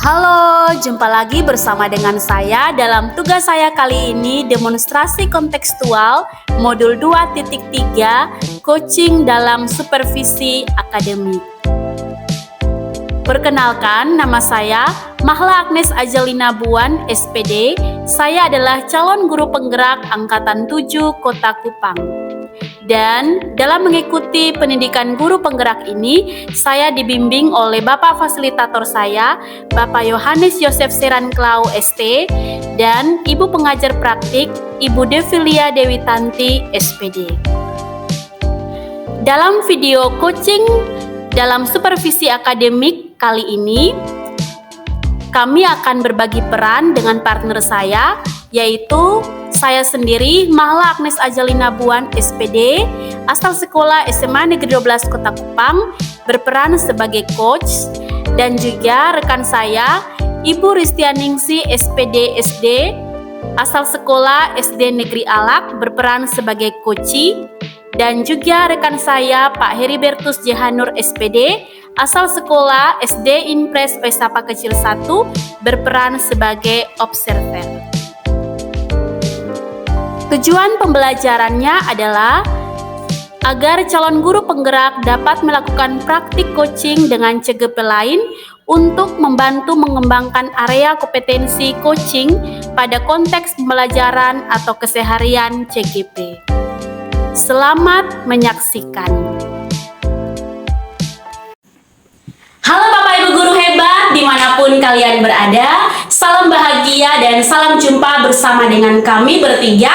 Halo, jumpa lagi bersama dengan saya dalam tugas saya kali ini demonstrasi kontekstual modul 2.3 coaching dalam supervisi akademik. Perkenalkan, nama saya Mahla Agnes Ajalina Buan, SPD. Saya adalah calon guru penggerak Angkatan 7 Kota Kupang. Dan dalam mengikuti pendidikan guru penggerak ini, saya dibimbing oleh Bapak Fasilitator saya, Bapak Yohanes Yosef Seran Klau ST, dan Ibu Pengajar Praktik, Ibu Devilia Dewi Tanti, SPD. Dalam video coaching dalam supervisi akademik kali ini, kami akan berbagi peran dengan partner saya, yaitu saya sendiri, Mahla Agnes Ajalina Buan, SPD, asal sekolah SMA Negeri 12 Kota Kupang, berperan sebagai coach, dan juga rekan saya, Ibu Ristianingsi, SPD, SD, asal sekolah SD Negeri Alak, berperan sebagai coachee, dan juga rekan saya, Pak Heribertus Jehanur, SPD, asal sekolah SD Impres Wesapa Kecil 1, berperan sebagai observer. Tujuan pembelajarannya adalah agar calon guru penggerak dapat melakukan praktik coaching dengan CGP lain untuk membantu mengembangkan area kompetensi coaching pada konteks pembelajaran atau keseharian CGP. Selamat menyaksikan. Halo Bapak Ibu Guru hebat dimanapun kalian berada, salam bahagia dan salam jumpa bersama dengan kami bertiga,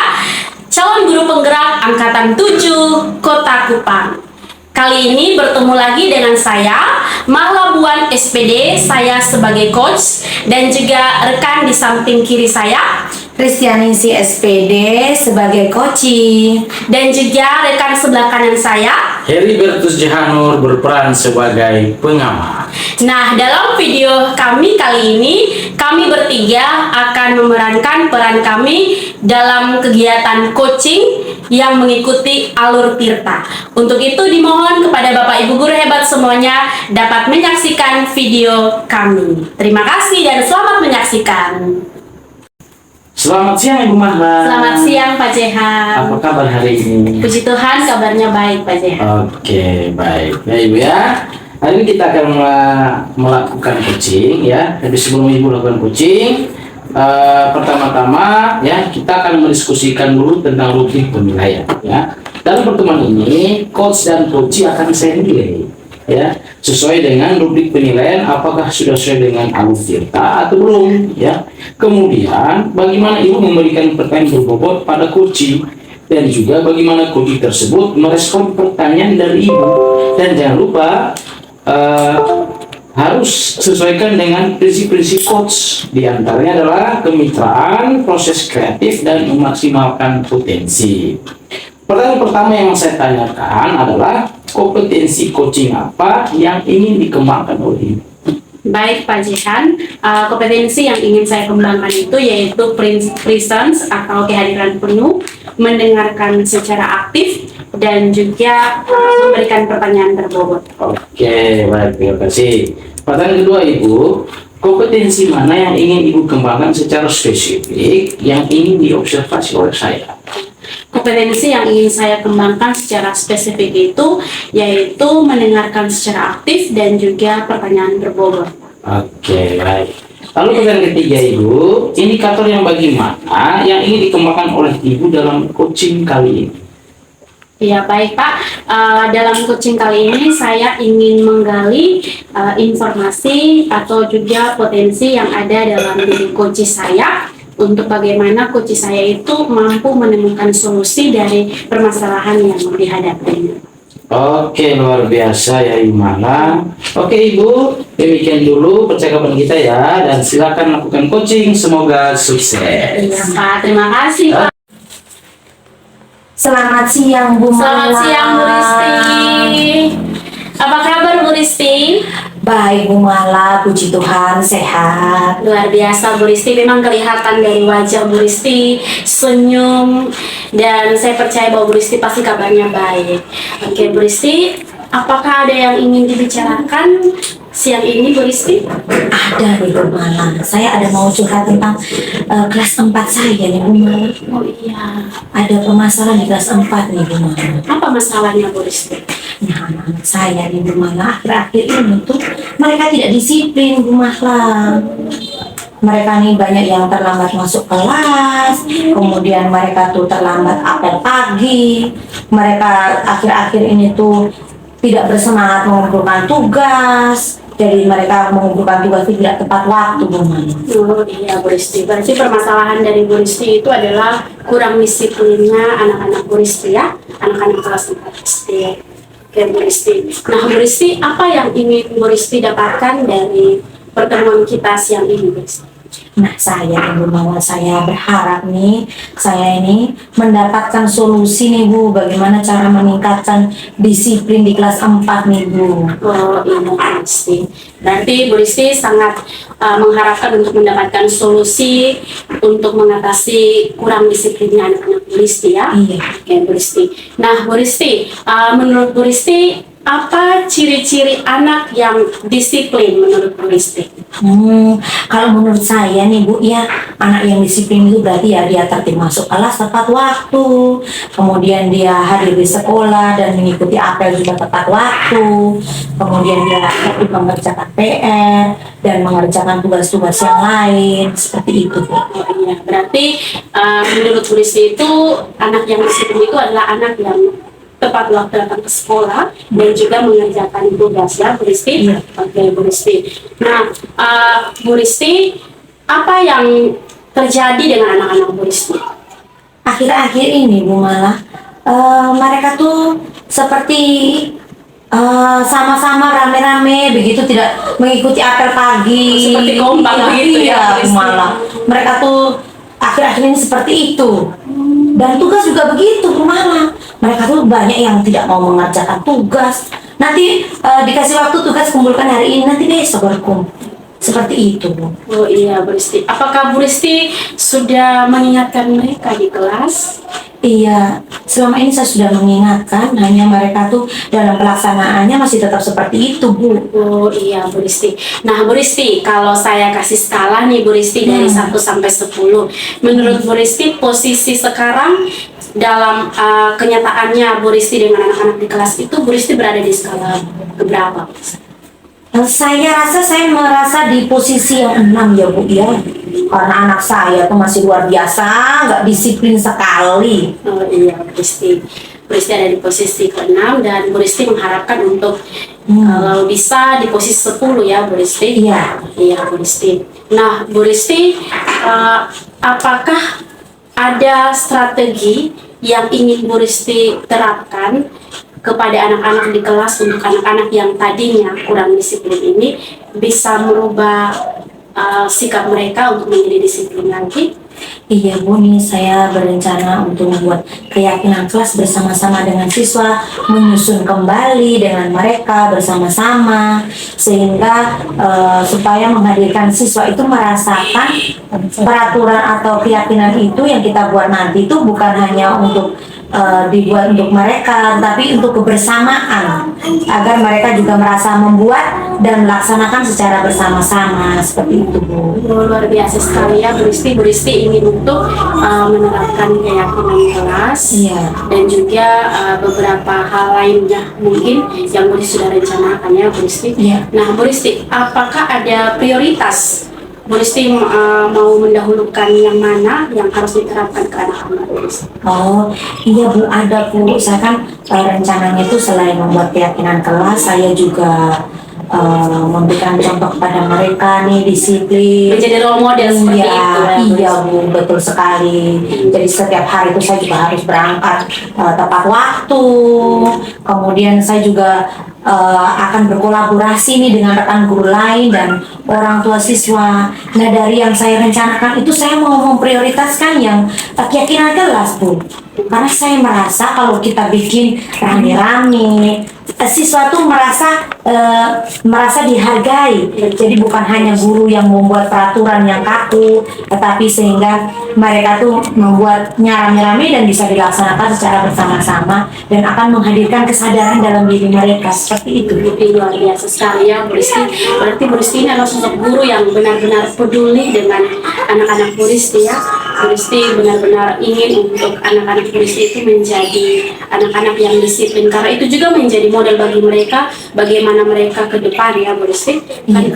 calon guru penggerak Angkatan 7 Kota Kupang. Kali ini bertemu lagi dengan saya, Mahla Buan SPD, saya sebagai coach, dan juga rekan di samping kiri saya, Ristianingsi SPD sebagai coachee, dan juga rekan sebelah kanan saya, Heribertus Jehanur, berperan sebagai pengamat. Nah, dalam video kami kali ini, kami bertiga akan memerankan peran kami dalam kegiatan coaching yang mengikuti alur Tirta. Untuk itu dimohon kepada Bapak Ibu Guru hebat semuanya dapat menyaksikan video kami. Terima kasih dan selamat menyaksikan. Selamat siang Ibu Mahla. Selamat siang Pak Jehan. Apa kabar hari ini? Puji Tuhan kabarnya baik Pak Jehan. Oke, baik. Ya Ibu ya. Hari ini kita akan melakukan coaching ya. Tapi sebelum Ibu melakukan coaching, pertama-tama ya kita akan mendiskusikan dulu tentang rubrik penilaian ya. Dalam pertemuan ini, coach dan coachee akan saya nilai ya, sesuai dengan rubrik penilaian apakah sudah sesuai dengan alur Tirta atau belum ya. Kemudian bagaimana Ibu memberikan pertanyaan berbobot pada coachee, dan juga bagaimana coachee tersebut merespon pertanyaan dari Ibu. Dan jangan lupa harus sesuaikan dengan prinsip-prinsip coach, diantaranya adalah kemitraan, proses kreatif, dan memaksimalkan potensi. Pertanyaan pertama yang saya tanyakan adalah kompetensi coaching apa yang ingin dikembangkan oleh Ibu? Baik Pak Jehan, kompetensi yang ingin saya kembangkan itu yaitu presence atau kehadiran penuh, mendengarkan secara aktif, dan juga memberikan pertanyaan berbobot. Oke, baik, terima kasih. Pertanyaan kedua Ibu, kompetensi mana yang ingin Ibu kembangkan secara spesifik yang ingin diobservasi oleh saya? Kompetensi yang ingin saya kembangkan secara spesifik itu yaitu mendengarkan secara aktif dan juga pertanyaan berbobot. Oke, baik. Lalu pertanyaan ketiga Ibu, indikator yang bagaimana yang ingin dikembangkan oleh Ibu dalam coaching kali ini? Ya baik Pak, dalam coaching kali ini saya ingin menggali informasi atau juga potensi yang ada dalam diri coachee saya, untuk bagaimana coachee saya itu mampu menemukan solusi dari permasalahan yang dihadapinya. Oke, luar biasa ya Ibu Mahla. Oke Ibu, demikian dulu percakapan kita ya, dan silakan lakukan coaching, semoga sukses. Iya Pak, terima kasih Pak. Selamat siang Bu Mahla. Selamat siang Bu Risti. Apa kabar Bu Risti? Baik Bu Mahla, puji Tuhan sehat. Luar biasa Bu Risti, memang kelihatan dari wajah Bu Risti senyum, dan saya percaya bahwa Bu Risti pasti kabarnya baik. Oke Bu Risti, apakah ada yang ingin dibicarakan siang ini Bu Risti? Ada nih Bu Mala. Saya ada mau curhat tentang kelas 4 saya nih Bu Mala. Oh iya. Ada permasalahan di kelas 4 nih Bu Mala. Apa masalahnya Bu Risti? Nah, anak-anak saya nih Bu Mala, akhir-akhir ini tuh mereka tidak disiplin Bu Mala. Mereka nih banyak yang terlambat masuk kelas, kemudian mereka tuh terlambat apel pagi, mereka akhir-akhir ini tuh tidak bersemangat mengumpulkan tugas, jadi mereka mengumpulkan tugas tidak tepat waktu Bu Mala. Oh iya Bu Risti, berarti permasalahan dari Bu Risti itu adalah kurang disiplinnya anak-anak Bu Risti ya, anak-anak kelas 4 SD. Oke Bu Risti. Nah Bu Risti, apa yang ingin Bu Risti dapatkan dari pertemuan kita siang ini Bu Risti? Nah, saya nih Bu Mala, saya berharap nih, saya ini mendapatkan solusi nih Bu, bagaimana cara meningkatkan disiplin di kelas 4 nih Bu. Oh iya Bu Risti. Berarti Bu Risti sangat mengharapkan untuk mendapatkan solusi untuk mengatasi kurang disiplinnya anak-anak Bu Risti ya. Iya. Oke Bu Risti. Nah Bu Risti, menurut Bu Risti apa ciri-ciri anak yang disiplin menurut Bu Risti? Kalau menurut saya nih Bu ya, anak yang disiplin itu berarti ya dia tertib masuk kelas tepat waktu, kemudian dia hadir di sekolah dan mengikuti apel juga tepat waktu, kemudian dia tertib mengerjakan PR dan mengerjakan tugas-tugas yang lain, seperti itu Bu. Oh iya, berarti menurut Bu Risti itu anak yang disiplin itu adalah anak yang tepat waktu datang ke sekolah dan juga mengerjakan tugas ya Bu Risti. Iya. Oke Bu Risti. Nah Bu Risti, apa yang terjadi dengan anak-anak Bu Risti? Akhir-akhir ini Bu Mala, mereka tuh seperti sama-sama rame-rame begitu, tidak mengikuti apel pagi. Seperti kompak begitu ya, Iya Bu Mala. Mereka tuh akhir-akhir ini seperti itu. Dan tugas juga begitu Bu Mala. Mereka tuh banyak yang tidak mau mengerjakan tugas. Nanti dikasih waktu tugas kumpulkan hari ini, nanti besok baru kumpul. Seperti itu Bu. Oh iya Bu Risti. Apakah Bu Risti sudah mengingatkan mereka di kelas? Iya, selama ini saya sudah mengingatkan, hanya mereka tuh dalam pelaksanaannya masih tetap seperti itu Bu. Oh iya Bu Risti. Nah Bu Risti, kalau saya kasih skala nih Bu Risti dari 1 sampai 10, menurut Bu Risti posisi sekarang dalam kenyataannya Bu Risti dengan anak-anak di kelas itu, Bu Risti berada di skala keberapa? Saya merasa di posisi yang 6 ya Bu ya. Karena anak saya tuh masih luar biasa, nggak disiplin sekali. Oh iya Bu Risti. Bu Risti ada di posisi ke-6 dan Bu Risti mengharapkan untuk kalau bisa di posisi 10 ya Bu Risti. Iya. Iya Bu Risti. Nah Bu Risti, apakah ada strategi yang ingin Bu Risti terapkan kepada anak-anak di kelas untuk anak-anak yang tadinya kurang disiplin ini bisa merubah sikap mereka untuk menjadi disiplin lagi? Iya Bu, nih saya berencana untuk membuat keyakinan kelas bersama-sama dengan siswa, menyusun kembali dengan mereka bersama-sama, sehingga supaya menghadirkan siswa itu merasakan peraturan atau keyakinan itu yang kita buat nanti itu bukan hanya untuk dibuat untuk mereka, tapi untuk kebersamaan, agar mereka juga merasa membuat dan melaksanakan secara bersama-sama, seperti itu Bu. Luar biasa sekali ya Bu Risti. Bu Risti ingin untuk menerapkan keyakinan kelas. Iya. Dan juga beberapa hal lainnya mungkin yang Bu Risti sudah rencanakan ya Bu Risti. Iya. Nah Bu Risti, apakah ada prioritas Bu Risti mau mendahulukan yang mana yang harus diterapkan ke anak-anak Bu Risti? Oh iya Bu, ada Bu. Saya kan rencananya itu selain membuat keyakinan kelas, saya juga memberikan contoh kepada mereka nih, disiplin. Menjadi role model seperti Iya, itu ya, Bu iya Risti? Bu, betul sekali. Jadi setiap hari itu saya juga harus berangkat tepat waktu. Kemudian saya juga akan berkolaborasi nih dengan rekan guru lain dan orang tua siswa. Nah dari yang saya rencanakan itu saya mau memprioritaskan yang keyakinan kelas Bu. Karena saya merasa kalau kita bikin rame-rame, siswa tuh merasa dihargai. Jadi bukan hanya guru yang membuat peraturan yang kaku, tetapi sehingga mereka tuh membuatnya rame-rame dan bisa dilaksanakan secara bersama-sama dan akan menghadirkan kesadaran dalam diri mereka seperti itu. Luar biasa sekali ya Bu Risti. Berarti Bu Risti ini adalah sosok guru yang benar-benar peduli dengan anak-anak Bu Risti ya. Bu Risti benar-benar ingin untuk anak-anak Bu Risti itu menjadi anak-anak yang disiplin, karena itu juga menjadi model bagi mereka bagaimana mereka ke depan ya Bu Risti. Kan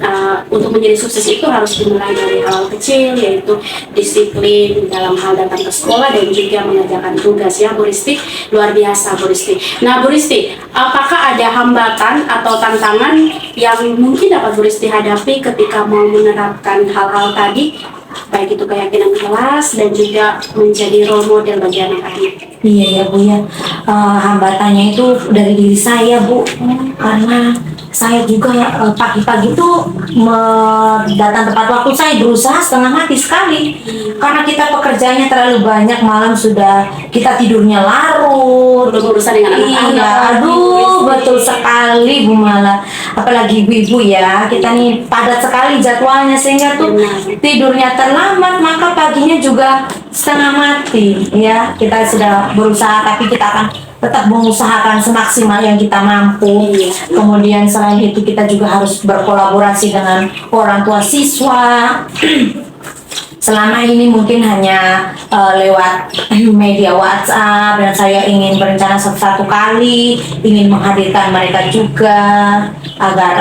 untuk menjadi sukses itu harus dimulai dari hal kecil, yaitu disiplin dalam hal datang ke sekolah dan juga mengerjakan tugas ya Bu Risti. Luar biasa Bu Risti. Nah Bu Risti, apakah ada hambatan atau tantangan yang mungkin dapat Bu Risti hadapi ketika mau menerapkan hal-hal tadi, baik itu keyakinan kelas dan juga menjadi role model bagi anak-anak? Iya ya Bu ya. Hambatannya itu dari diri saya Bu, karena saya juga pagi-pagi tuh datang tepat waktu. Saya berusaha setengah mati sekali karena kita pekerjaannya terlalu banyak, malam sudah kita tidurnya larut, Berurusan dengan anak-anak. iya, aduh betul sekali Bu. Malah apalagi ibu-ibu ya, kita nih padat sekali jadwalnya sehingga tuh tidurnya terlambat, maka paginya juga setengah mati ya. Kita sudah berusaha, tapi kita akan tetap mengusahakan semaksimal yang kita mampu. Kemudian selain itu kita juga harus berkolaborasi dengan orang tua siswa. Selama ini mungkin hanya lewat media WhatsApp, dan saya ingin berencana satu kali ingin menghadirkan mereka juga agar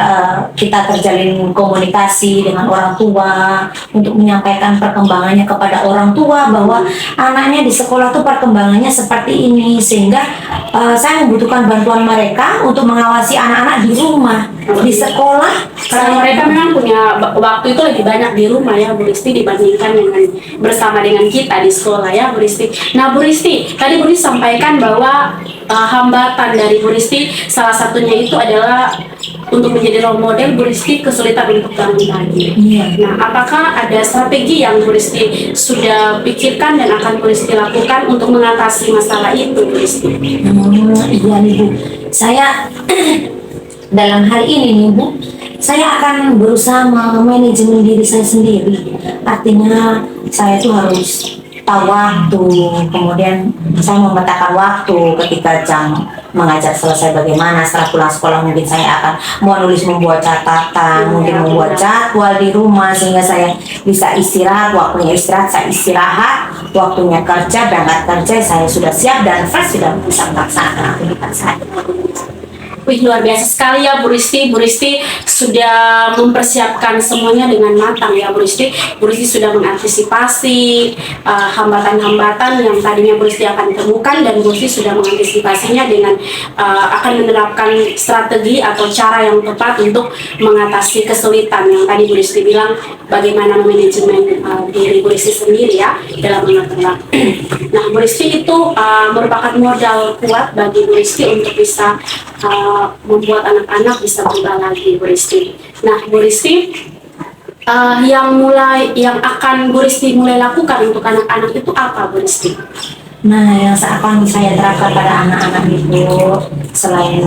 kita terjalin komunikasi dengan orang tua untuk menyampaikan perkembangannya kepada orang tua bahwa anaknya di sekolah tuh perkembangannya seperti ini, sehingga saya membutuhkan bantuan mereka untuk mengawasi anak-anak di rumah, di sekolah. Karena mereka memang punya waktu itu lebih banyak di rumah ya Bu Risti dibandingkan dengan bersama dengan kita di sekolah ya Bu Risti. Nah Bu Risti, tadi Bu Risti sampaikan bahwa hambatan dari Bu Risti salah satunya itu adalah untuk menjadi role model. Bu Risti kesulitan untuk bangun pagi. Nah, apakah ada strategi yang Bu Risti sudah pikirkan dan akan Bu Risti lakukan untuk mengatasi masalah itu Bu Risti? Iya nih Bu, saya dalam hal ini nih Bu, saya akan berusaha memanajemen diri saya sendiri. Artinya saya tuh harus tahu waktu, kemudian saya memetakan waktu ketika jam mengajar selesai bagaimana. Setelah pulang sekolah mungkin saya akan membuat catatan, mungkin membuat jadwal di rumah sehingga saya bisa istirahat. Waktunya istirahat saya istirahat, waktunya kerja berangkat kerja saya sudah siap dan fresh, sudah bisa melaksanakan aktivitas saya. Wih, luar biasa sekali ya Bu Risti. Bu Risti sudah mempersiapkan semuanya dengan matang ya Bu Risti. Bu Risti sudah mengantisipasi hambatan-hambatan yang tadinya Bu Risti akan temukan, dan Bu Risti sudah mengantisipasinya dengan akan menerapkan strategi atau cara yang tepat untuk mengatasi kesulitan yang tadi Bu Risti bilang, bagaimana manajemen diri Bu Risti sendiri ya dalam mengatur waktu. Nah Bu Risti itu merupakan modal kuat bagi Bu Risti untuk bisa membuat anak-anak bisa berubah lagi Bu Risti. Nah Bu Risti, yang akan Bu Risti mulai lakukan untuk anak-anak itu apa Bu Risti? Nah, yang akan saya terapkan pada anak-anak itu selain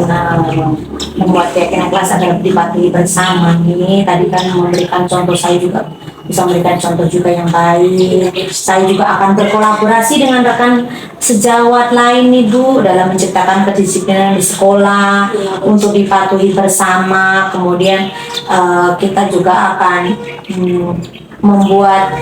membuat keyakinan kelas agar dipatuhi bersama nih, tadi kan memberikan contoh, saya juga bisa memberikan contoh juga yang baik. Saya juga akan berkolaborasi dengan rekan sejawat lain nih Bu dalam menciptakan kedisiplinan di sekolah untuk dipatuhi bersama. Kemudian kita juga akan membuat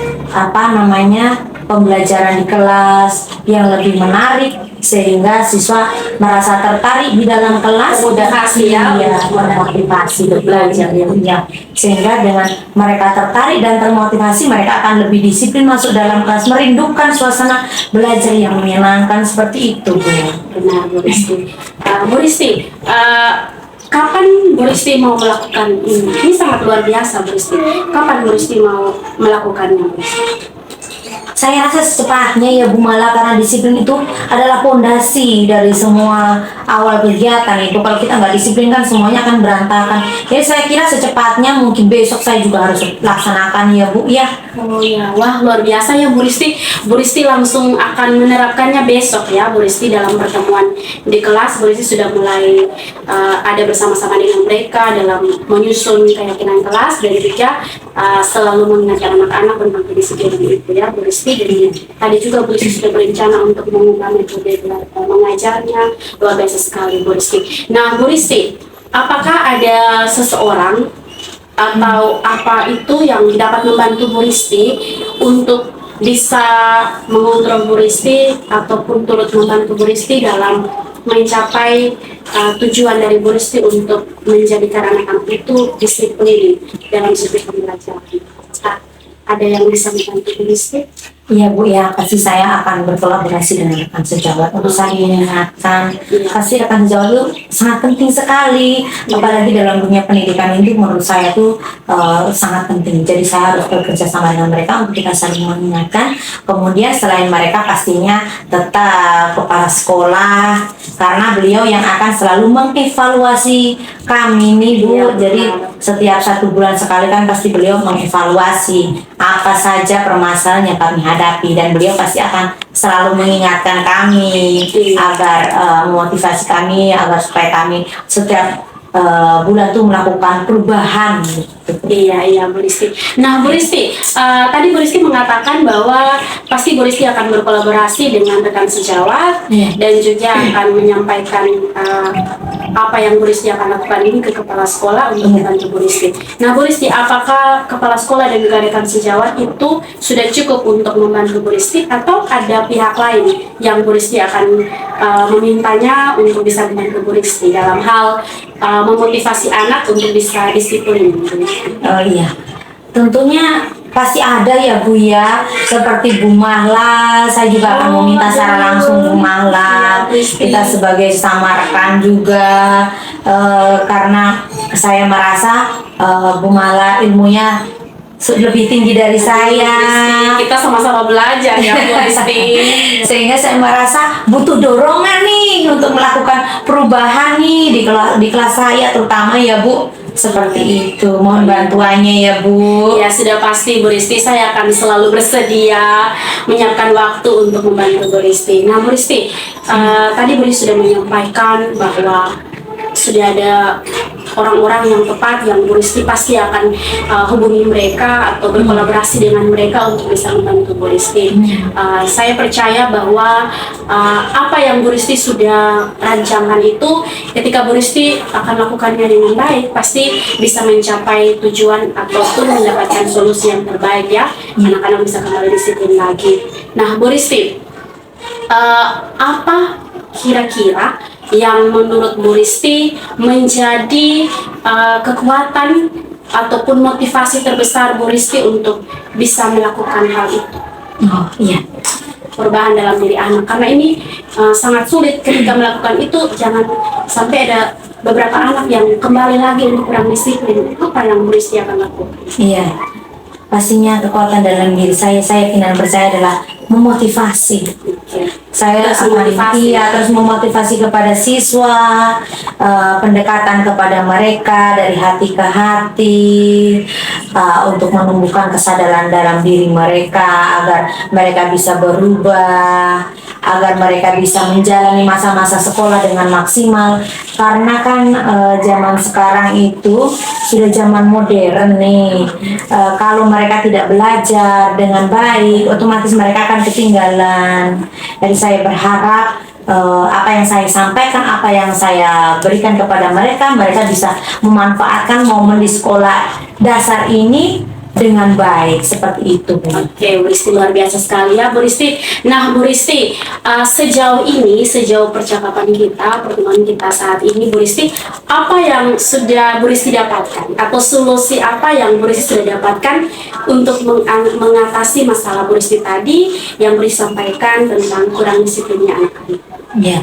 pembelajaran di kelas yang lebih menarik sehingga siswa merasa tertarik di dalam kelas, Motivasi ya, memotivasi belajar ya. Sehingga dengan mereka tertarik dan termotivasi, mereka akan lebih disiplin masuk dalam kelas, merindukan suasana belajar yang menyenangkan seperti itu Bu. Benar Bu Risti. Bu Risti, kapan Bu Risti mau melakukan ini? Ini sangat luar biasa Bu Risti. Kapan Bu Risti mau melakukannya Bu Risti? saya rasa secepatnya ya Bu Mala, karena disiplin itu adalah fondasi dari semua awal kegiatan itu. Kalau kita nggak disiplin kan semuanya akan berantakan. Jadi saya kira secepatnya, mungkin besok saya juga harus laksanakan ya Bu ya. Oh ya, wah luar biasa ya Bu Risti. Bu Risti langsung akan menerapkannya besok ya Bu Risti, dalam pertemuan di kelas. Bu Risti sudah mulai ada bersama-sama dengan mereka dalam menyusun keyakinan kelas, dan juga selalu mengajar anak-anak tentang kedisiplinan itu ya Bu Risti. Jadi tadi juga Bu Risti sudah berencana untuk mengubah metode mengajarnya. Luar biasa sekali Bu Risti. Nah Bu Risti, apakah ada seseorang atau apa itu yang dapat membantu Bu Risti untuk bisa mengontrol Bu Risti ataupun turut membantu Bu Risti dalam mencapai tujuan dari Bu Risti untuk menjadikan anak-anak itu disiplin dalam setiap pembelajaran? Ada yang bisa membantu Bu Risti? Iya Bu ya, pasti saya akan berkolaborasi dengan rekan sejawat untuk saling mengingatkan. Pasti rekan sejawat itu sangat penting sekali, apalagi dalam dunia pendidikan ini menurut saya tuh sangat penting. Jadi saya harus bekerja sama dengan mereka untuk kita saling mengingatkan. Kemudian selain mereka pastinya tetap kepala sekolah, karena beliau yang akan selalu mengevaluasi kami nih Bu. Jadi setiap 1 bulan sekali kan pasti beliau mengevaluasi apa saja permasalahan yang kami hadapi, dan beliau pasti akan selalu mengingatkan kami agar memotivasi kami agar supaya kami setiap bulan tuh melakukan perubahan. Iya Bu Risti. Nah Bu Risti, tadi Bu Risti mengatakan bahwa pasti Bu Risti akan berkolaborasi dengan rekan sejawat dan juga akan menyampaikan apa yang Bu Risti akan lakukan ini ke kepala sekolah untuk membantu Bu Risti. Nah Bu Risti, apakah kepala sekolah dan juga rekan sejawat itu sudah cukup untuk membantu Bu Risti, atau ada pihak lain yang Bu Risti akan memintanya untuk bisa membantu Bu Risti dalam hal memotivasi anak untuk bisa disiplin? Oh iya, tentunya pasti ada ya Bu ya, seperti Bu Mahla. Saya juga akan meminta secara langsung Bu Mahla, kita sebagai sama rekan juga, karena saya merasa Bu Mahla ilmunya lebih tinggi dari saya. Kita sama-sama belajar ya Bu Risti. Sehingga saya merasa butuh dorongan nih untuk melakukan perubahan nih di kelas saya terutama ya Bu. Seperti itu, mohon bantuannya ya Bu. Ya sudah pasti Bu Risti, saya akan selalu bersedia menyiapkan waktu untuk membantu Bu Risti. Nah Bu Risti, tadi Bu Risti sudah menyampaikan bahwa sudah ada orang-orang yang tepat yang Bu Risti pasti akan hubungi mereka atau berkolaborasi dengan mereka untuk bisa membantu Bu Risti. Saya percaya bahwa apa yang Bu Risti sudah rancangkan itu, ketika Bu Risti akan lakukannya dengan baik, pasti bisa mencapai tujuan ataupun mendapatkan solusi yang terbaik ya. Anak-anak bisa kembali disiplin lagi. Nah Bu Risti, apa kira-kira yang menurut Bu Risti menjadi kekuatan ataupun motivasi terbesar Bu Risti untuk bisa melakukan hal itu? Oh iya, Perubahan dalam diri anak, karena ini sangat sulit ketika melakukan itu. Jangan sampai ada beberapa anak yang kembali lagi untuk kurang disiplin. Apa yang Bu Risti akan lakukan? iya. Pastinya kekuatan dalam diri saya yakin percaya adalah memotivasi. Saya terus memotivasi kepada siswa, pendekatan kepada mereka dari hati ke hati, untuk menumbuhkan kesadaran dalam diri mereka agar mereka bisa berubah, agar mereka bisa menjalani masa-masa sekolah dengan maksimal. Karena kan zaman sekarang itu sudah zaman modern nih. Kalau mereka tidak belajar dengan baik, otomatis mereka akan ketinggalan. Jadi saya berharap apa yang saya sampaikan, apa yang saya berikan kepada mereka, mereka bisa memanfaatkan momen di sekolah dasar ini dengan baik, seperti itu. Oke, Bu Risti, luar biasa sekali ya Bu Risti. Nah Bu Risti, sejauh ini, sejauh percakapan kita, pertemuan kita saat ini Bu Risti, apa yang sudah Bu Risti dapatkan, atau solusi apa yang Bu Risti sudah dapatkan untuk mengatasi masalah Bu Risti tadi yang Bu Risti sampaikan tentang kurang disiplinnya anak-anak? Ya,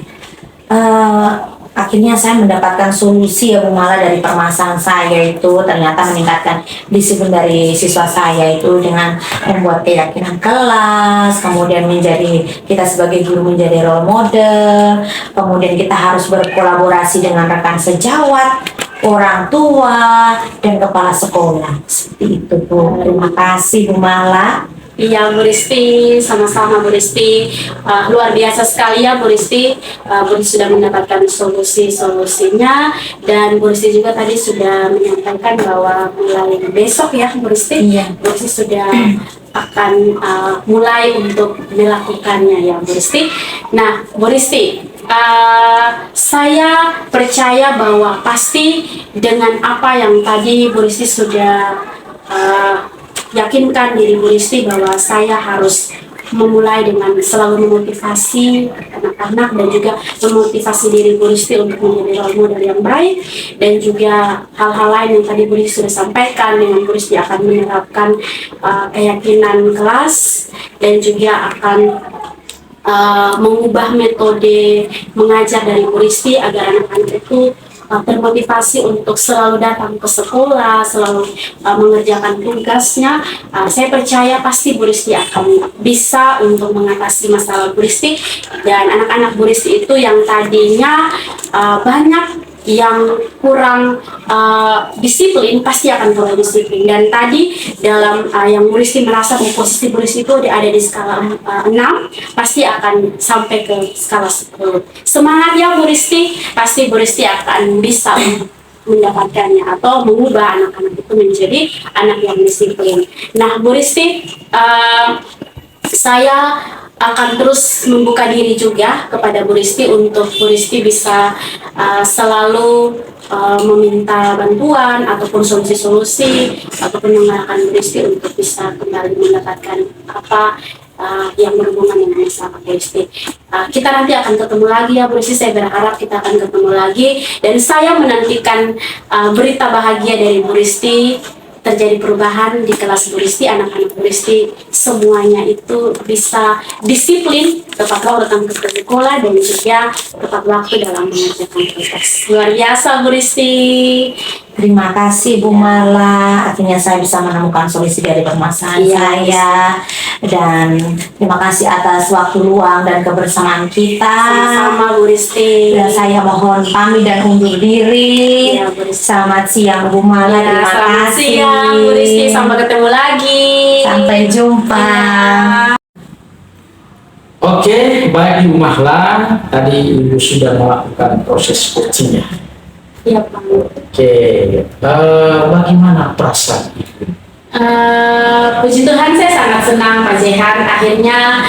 akhirnya saya mendapatkan solusi ya Bu Mala dari permasalahan saya itu, ternyata meningkatkan disiplin dari siswa saya itu dengan membuat keyakinan kelas, kemudian menjadi kita sebagai guru menjadi role model, kemudian kita harus berkolaborasi dengan rekan sejawat, orang tua, dan kepala sekolah. Seperti itu Bu. Terima kasih Bu Mala. Iya Bu Risti, sama-sama Bu Risti. Luar biasa sekali ya Bu Risti. Bu Risti sudah mendapatkan solusinya, dan Bu Risti juga tadi sudah menyampaikan bahwa mulai besok ya Bu Risti, Iya. Bu Risti sudah akan mulai untuk melakukannya ya Bu Risti. Nah Bu Risti, saya percaya bahwa pasti dengan apa yang tadi Bu Risti sudah yakinkan diri Bu Risti bahwa saya harus memulai dengan selalu memotivasi anak-anak dan juga memotivasi diri Bu Risti untuk menjadi role model yang baik, dan juga hal-hal lain yang tadi Bu Risti sudah sampaikan. Dengan Bu Risti akan menerapkan keyakinan kelas, dan juga akan mengubah metode mengajar dari Bu Risti agar anak-anak itu termotivasi untuk selalu datang ke sekolah, selalu mengerjakan tugasnya. Saya percaya pasti Bu Risti akan bisa untuk mengatasi masalah Bu Risti, dan anak-anak Bu Risti itu yang tadinya banyak yang kurang disiplin pasti akan mulai disiplin. Dan tadi dalam yang Bu Risti merasa bahwa posisi Bu Risti itu ada di skala 6, pasti akan sampai ke skala 10. Semangat ya Bu Risti, pasti Bu Risti akan bisa mendapatkannya atau mengubah anak-anak itu menjadi anak yang disiplin. Nah Bu Risti, saya akan terus membuka diri juga kepada Bu Risti untuk Bu Risti bisa selalu meminta bantuan ataupun solusi-solusi ataupun mengarahkan Bu Risti untuk bisa kembali mendapatkan apa yang berhubungan dengan masalah Bu Risti. Kita nanti akan ketemu lagi ya Bu Risti, saya berharap kita akan ketemu lagi, dan saya menantikan berita bahagia dari Bu Risti. Terjadi perubahan di kelas Bu Risti, anak-anak Bu Risti semuanya itu bisa disiplin, tepat waktu datang ke sekolah, dan juga tepat waktu dalam mengerjakan tugas. Luar biasa Bu Risti. Terima kasih Bu Mala, akhirnya saya bisa menemukan solusi dari permasalahan saya, dan terima kasih atas waktu luang dan kebersamaan kita. Sama-sama Bu Risti. Dan saya mohon pamit dan undur diri. Ya, Bu Risti. Selamat siang Bu Mala, Ya, terima selamat kasih. siang Bu Risti, sampai ketemu lagi. Sampai jumpa. Oke, baik Ibu Mahla, tadi Ibu sudah melakukan proses coachingnya. Iya Pak. Oke, bagaimana perasaan Ibu? Puji Tuhan, saya sangat senang Pak Jehan. Akhirnya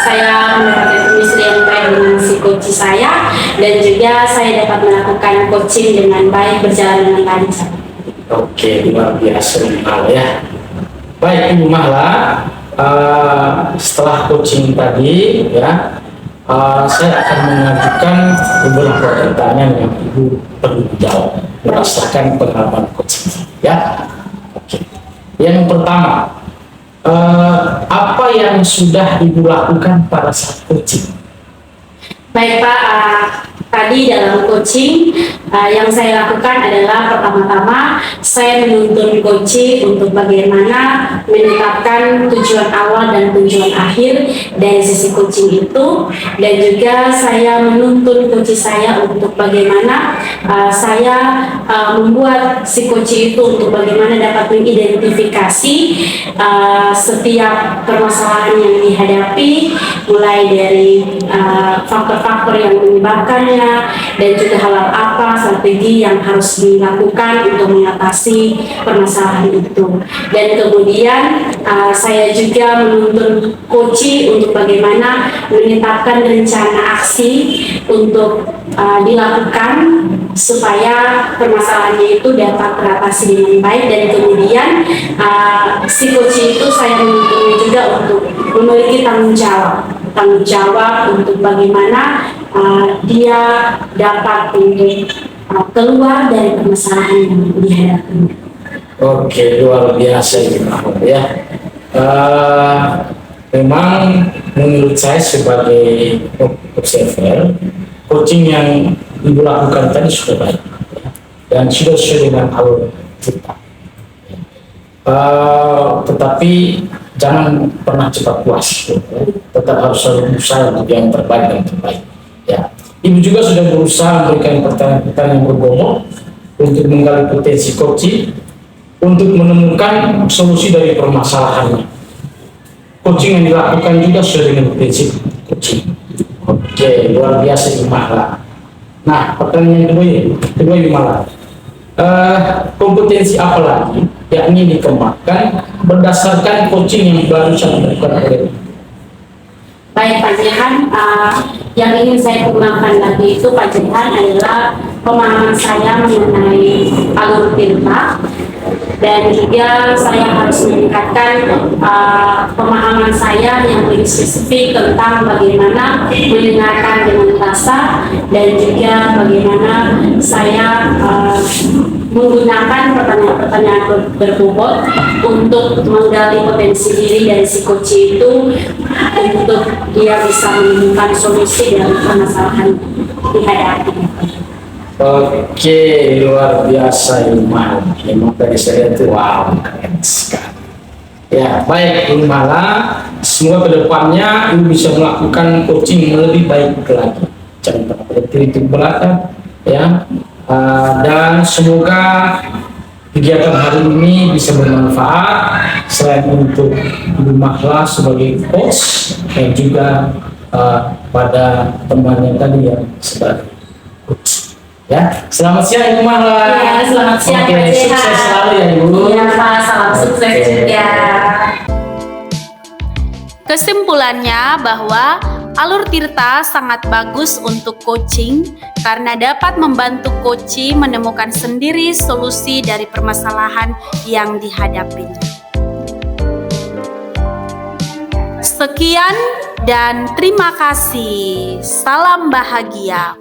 saya mendapatkan chemistry yang baik dengan si coach saya, dan juga saya dapat melakukan coaching dengan baik, berjalan dengan lancar. Oke, luar biasa Ibu Mahla ya. Baik Ibu Mahla, setelah coaching tadi ya, saya akan mengajukan beberapa pertanyaan yang Ibu perlu jawab berdasarkan pengalaman coaching ya. Oke. Yang pertama, apa yang sudah Ibu lakukan pada saat coaching? Baik Pak, tadi dalam coaching yang saya lakukan adalah pertama-tama saya menuntun coaching untuk bagaimana menetapkan tujuan awal dan tujuan akhir dari sisi coaching itu, dan juga saya menuntun coaching saya untuk bagaimana saya membuat si coaching itu untuk bagaimana dapat mengidentifikasi setiap permasalahan yang dihadapi, mulai dari faktor-faktor yang menyebabkannya, dan juga hal apa strategi yang harus dilakukan untuk mengatasi permasalahan itu. Dan kemudian saya juga menuntun coaching untuk bagaimana menetapkan rencana aksi untuk dilakukan supaya permasalahannya itu dapat teratasi dengan baik. Dan kemudian si coaching itu saya menuntunnya juga untuk memiliki tanggung jawab untuk bagaimana dia dapat untuk keluar dari permasalahan yang dihadapi. Oke, luar biasa Ibu Mahla ya. Memang menurut saya sebagai observer, coaching yang Ibu lakukan tadi sudah baik, ya. Dan sudah sesuai dengan alur kita. Tetapi jangan pernah cepat puas, ya. Tetap harus selalu berusaha untuk yang terbaik dan terbaik. Ya. Ibu juga sudah berusaha memberikan pertanyaan-pertanyaan yang berbobot untuk menggali potensi coaching, untuk menemukan solusi dari permasalahannya. Coaching yang dilakukan juga sesuai dengan prinsip coaching. Oke, luar biasa Imala. Nah, pertanyaan kedua Imala. Kompetensi apa lagi yang ingin dikembangkan berdasarkan coaching yang baru saja dilakukan oleh Baik Pak Jehan, yang ingin saya kembangkan lagi itu Pak Jehan adalah pemahaman saya mengenai alur tirta, dan juga saya harus meningkatkan pemahaman saya yang lebih spesifik tentang bagaimana mendengarkan dengan rasa, dan juga bagaimana saya menggunakan pertanyaan-pertanyaan berbobot untuk menggali potensi diri dari si coach itu, untuk dia bisa menemukan solusi dari permasalahan dihadapi. Oke, luar biasa Imala. Memang tadi saya itu wow, keren sekali. Ya, baik Imala, semoga kedepannya Ibu bisa melakukan coaching yang lebih baik lagi. Jangan pernah berhenti di belakang, ya. Dan semoga kegiatan hari ini bisa bermanfaat selain untuk Ibu Mahla sebagai coach, dan juga pada temannya tadi yang sebagai coach. Ya, selamat siang Ibu Mahla. Ya, selamat siang Oke, Pak Jehan. sukses selalu ya Ibu. Ya Pak, salam sukses Oke. juga. Kesimpulannya bahwa alur tirta sangat bagus untuk coaching karena dapat membantu coachee menemukan sendiri solusi dari permasalahan yang dihadapinya. Sekian dan terima kasih. Salam bahagia.